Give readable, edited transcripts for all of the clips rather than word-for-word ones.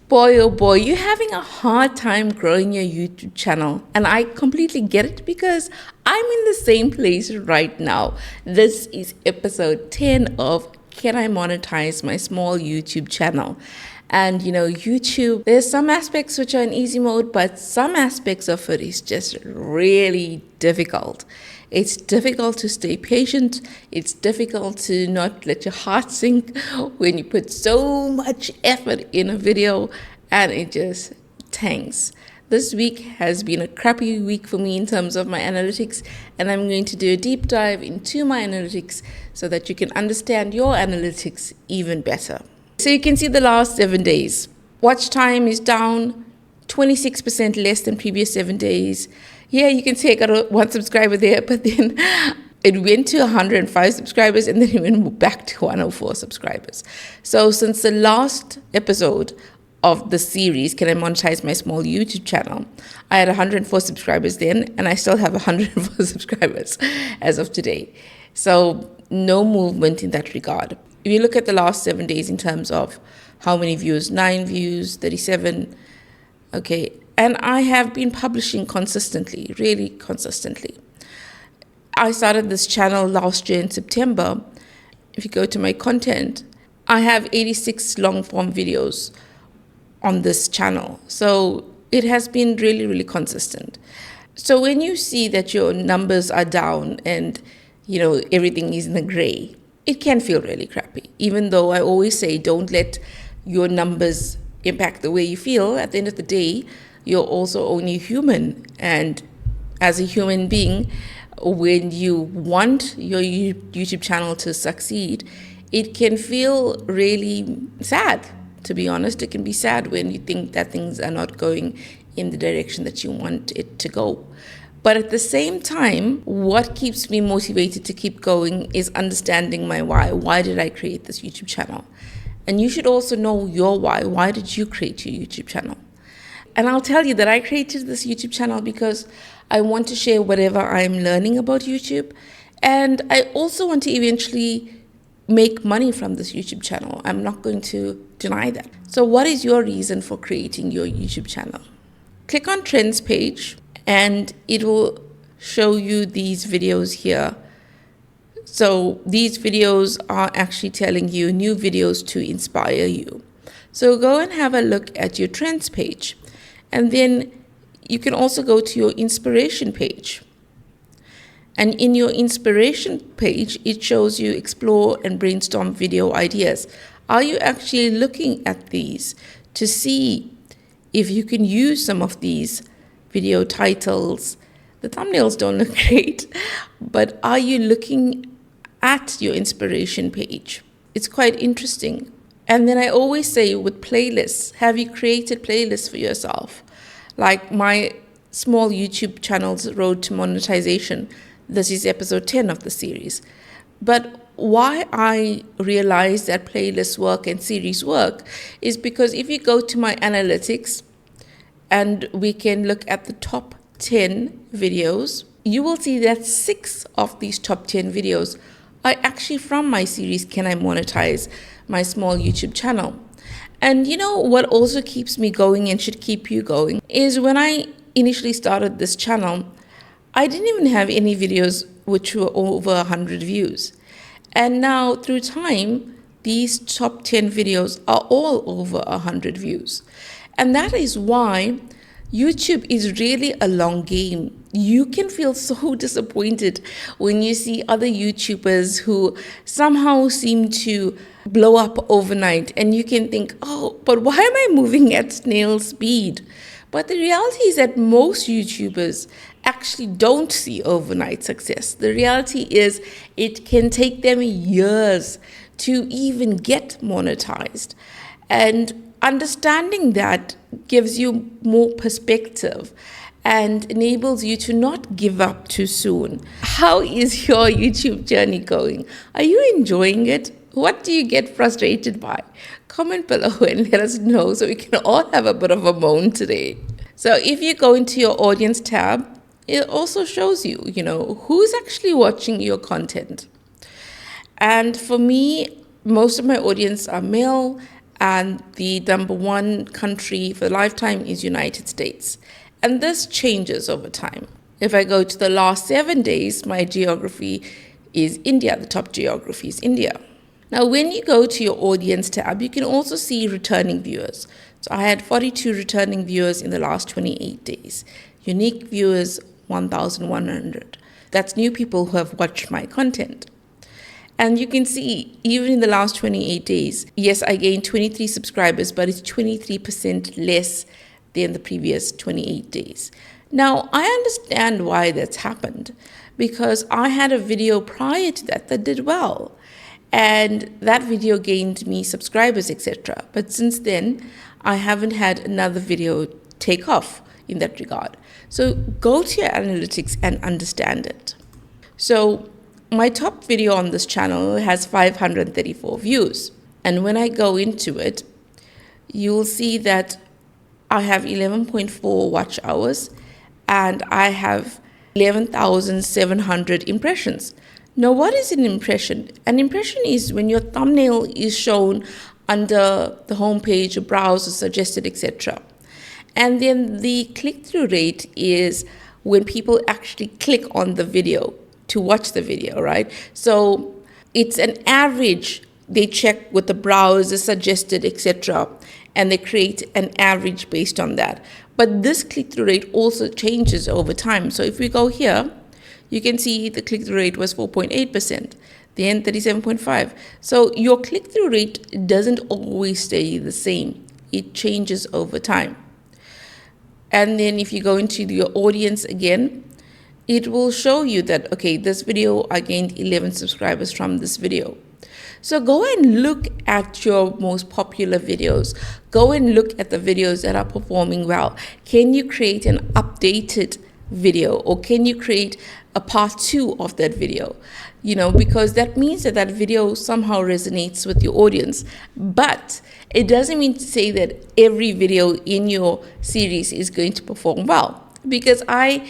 Boy, oh boy, you're having a hard time growing your YouTube channel. And I completely get it because I'm in the same place right now. This is episode 10 of Can I Monetize My Small YouTube Channel? And YouTube, there's some aspects which are in easy mode, but some aspects of it is just really difficult. It's difficult to stay patient. It's difficult to not let your heart sink when you put so much effort in a video and it just tanks. This week has been a crappy week for me in terms of my analytics, and I'm going to do a deep dive into my analytics so that you can understand your analytics even better. So you can see the last 7 days. Watch time is down 26% less than previous 7 days. Yeah, you can say I got one subscriber there, but then it went to 105 subscribers and then it went back to 104 subscribers. So since the last episode of the series, Can I Monetize My Small YouTube Channel, I had 104 subscribers then, and I still have 104 subscribers as of today. So no movement in that regard. If you look at the last 7 days in terms of how many views, 9 views, 37, okay. And I have been publishing consistently, really consistently. I started this channel last year in September. If you go to my content, I have 86 long form videos on this channel. So it has been really, really consistent. So when you see that your numbers are down and, everything is in the gray, it can feel really crappy. Even though I always say, don't let your numbers impact the way you feel. At the end of the day, you're also only human. And as a human being, when you want your YouTube channel to succeed, it can feel really sad, to be honest. It can be sad when you think that things are not going in the direction that you want it to go. But at the same time, what keeps me motivated to keep going is understanding my why. Why did I create this YouTube channel? And you should also know your why. Why did you create your YouTube channel? And I'll tell you that I created this YouTube channel because I want to share whatever I'm learning about YouTube. And I also want to eventually make money from this YouTube channel. I'm not going to deny that. So what is your reason for creating your YouTube channel? Click on Trends page and it will show you these videos here. So these videos are actually telling you new videos to inspire you. So go and have a look at your Trends page. And then you can also go to your inspiration page. And in your inspiration page, it shows you explore and brainstorm video ideas. Are you actually looking at these to see if you can use some of these video titles? The thumbnails don't look great, but are you looking at your inspiration page? It's quite interesting. And then I always say with playlists, have you created playlists for yourself? Like my small YouTube channel's Road to Monetization. This is episode 10 of the series. But why I realize that playlists work and series work is because if you go to my analytics and we can look at the top 10 videos, you will see that 6 of these top 10 videos are actually from my series, Can I Monetize My Small YouTube Channel? And what also keeps me going and should keep you going is when I initially started this channel, I didn't even have any videos which were over 100 views. And now through time, these top 10 videos are all over 100 views. And that is why YouTube is really a long game. You can feel so disappointed when you see other YouTubers who somehow seem to blow up overnight, and you can think, oh, but why am I moving at snail speed? But the reality is that most YouTubers actually don't see overnight success. The reality is it can take them years to even get monetized. And understanding that gives you more perspective and enables you to not give up too soon. How is your YouTube journey going? Are you enjoying it? What do you get frustrated by? Comment below and let us know so we can all have a bit of a moan today. So if you go into your audience tab, it also shows you, who's actually watching your content. And for me, most of my audience are male and the number one country for lifetime is United States. And this changes over time. If I go to the last 7 days, my geography is India. The top geography is India. Now, when you go to your audience tab, you can also see returning viewers. So I had 42 returning viewers in the last 28 days. Unique viewers, 1,100. That's new people who have watched my content. And you can see, even in the last 28 days, yes, I gained 23 subscribers, but it's 23% less than the previous 28 days. Now, I understand why that's happened, because I had a video prior to that did well. And that video gained me subscribers, etc. But since then, I haven't had another video take off in that regard. So go to your analytics and understand it. So my top video on this channel has 534 views. And when I go into it, you'll see that I have 11.4 watch hours and I have 11,700 impressions. Now, what is an impression? An impression is when your thumbnail is shown under the homepage, browser, suggested, etc. And then the click-through rate is when people actually click on the video to watch the video, right? So it's an average. They check with the browser, suggested, etc. And they create an average based on that. But this click-through rate also changes over time. So if we go here, you can see the click-through rate was 4.8%, then 37.5%. So your click-through rate doesn't always stay the same. It changes over time. And then if you go into your audience again, it will show you that, okay, this video, I gained 11 subscribers from this video. So go and look at your most popular videos. Go and look at the videos that are performing well. Can you create an updated video, or can you create a part 2 of that video? Because that means that video somehow resonates with your audience. But it doesn't mean to say that every video in your series is going to perform well, because I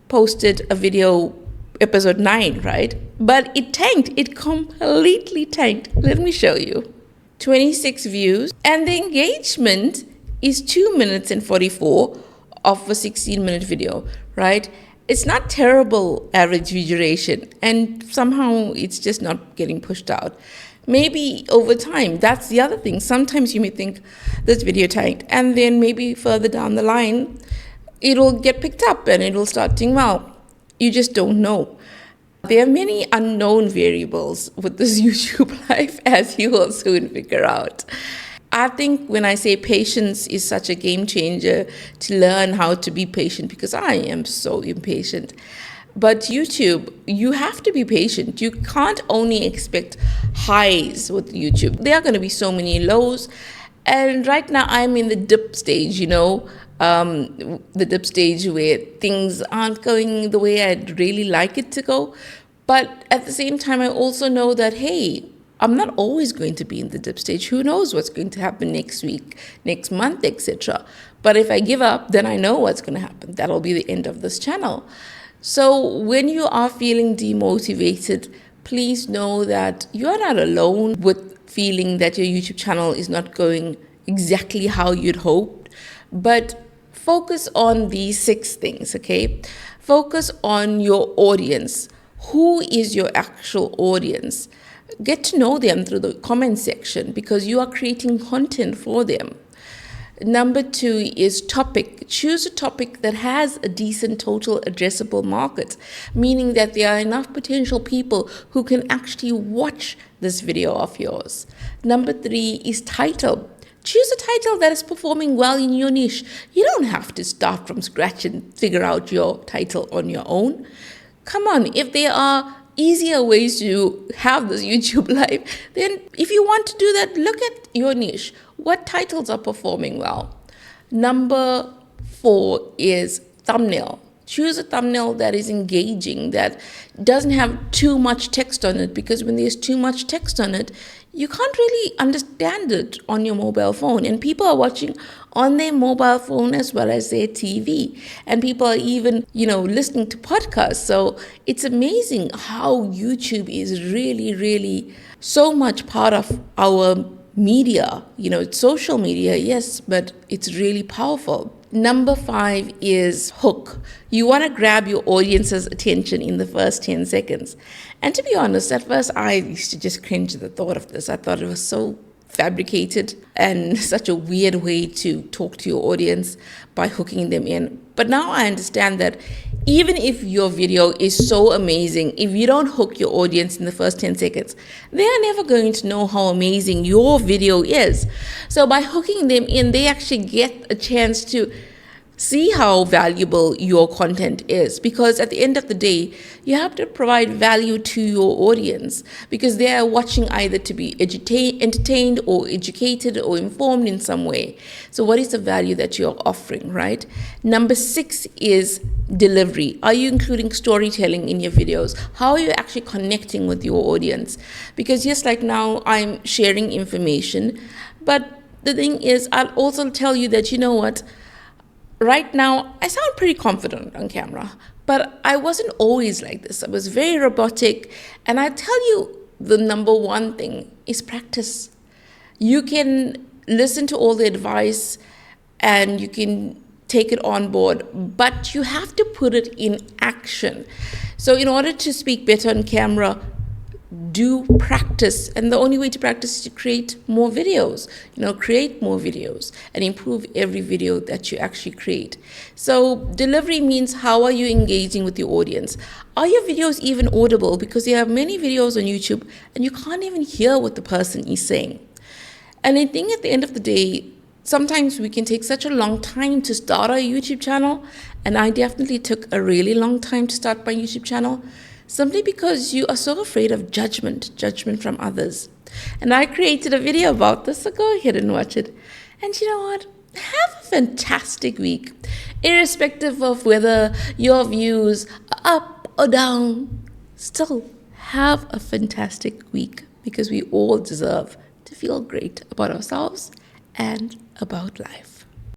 posted a video, episode 9, right? But it tanked. It completely tanked. Let me show you. 26 views, and the engagement is 2 minutes and 44 of a 16-minute video, right? It's not terrible average view duration, and somehow it's just not getting pushed out. Maybe over time, that's the other thing. Sometimes you may think this video tanked, and then maybe further down the line, it'll get picked up and it'll start doing well. You just don't know. There are many unknown variables with this YouTube life, as you will soon figure out. I think when I say patience is such a game changer, to learn how to be patient, because I am so impatient. But YouTube, you have to be patient. You can't only expect highs with YouTube. There are going to be so many lows. And right now I'm in the dip stage, the dip stage where things aren't going the way I'd really like it to go. But at the same time, I also know that, hey, I'm not always going to be in the dip stage. Who knows what's going to happen next week, next month, etc. But if I give up, then I know what's going to happen. That'll be the end of this channel. So when you are feeling demotivated, please know that you are not alone with feeling that your YouTube channel is not going exactly how you'd hoped. But focus on these 6 things, okay? Focus on your audience. Who is your actual audience? Get to know them through the comment section, because you are creating content for them. Number 2 is topic. Choose a topic that has a decent total addressable market, meaning that there are enough potential people who can actually watch this video of yours. Number 3 is title. Choose a title that is performing well in your niche. You don't have to start from scratch and figure out your title on your own. Come on, if there are easier ways to have this YouTube life, then if you want to do that, look at your niche. What titles are performing well? Number 4 is thumbnail. Choose a thumbnail that is engaging, that doesn't have too much text on it, because when there's too much text on it, you can't really understand it on your mobile phone. And people are watching on their mobile phone as well as their TV. And people are even, listening to podcasts. So it's amazing how YouTube is really, really so much part of our media, social media, yes, but it's really powerful. Number 5 is hook. You want to grab your audience's attention in the first 10 seconds. And to be honest, at first I used to just cringe at the thought of this. I thought it was so fabricated and such a weird way to talk to your audience by hooking them in. But now I understand that even if your video is so amazing, if you don't hook your audience in the first 10 seconds, they are never going to know how amazing your video is. So by hooking them in, they actually get a chance to see how valuable your content is, because at the end of the day, you have to provide value to your audience because they are watching either to be entertained or educated or informed in some way. So what is the value that you're offering, right? Number 6 is delivery. Are you including storytelling in your videos? How are you actually connecting with your audience? Because yes, like now I'm sharing information, but the thing is, I'll also tell you that, right now, I sound pretty confident on camera, but I wasn't always like this. I was very robotic. And I tell you, the number one thing is practice. You can listen to all the advice and you can take it on board, but you have to put it in action. So in order to speak better on camera, do practice, and the only way to practice is to create more videos. Create more videos and improve every video that you actually create. So delivery means, how are you engaging with your audience? Are your videos even audible? Because you have many videos on YouTube and you can't even hear what the person is saying. And I think at the end of the day, sometimes we can take such a long time to start our YouTube channel, and I definitely took a really long time to start my YouTube channel, simply because you are so afraid of judgment from others. And I created a video about this, so go ahead and watch it. And you know what? Have a fantastic week. Irrespective of whether your views are up or down, still have a fantastic week, because we all deserve to feel great about ourselves and about life.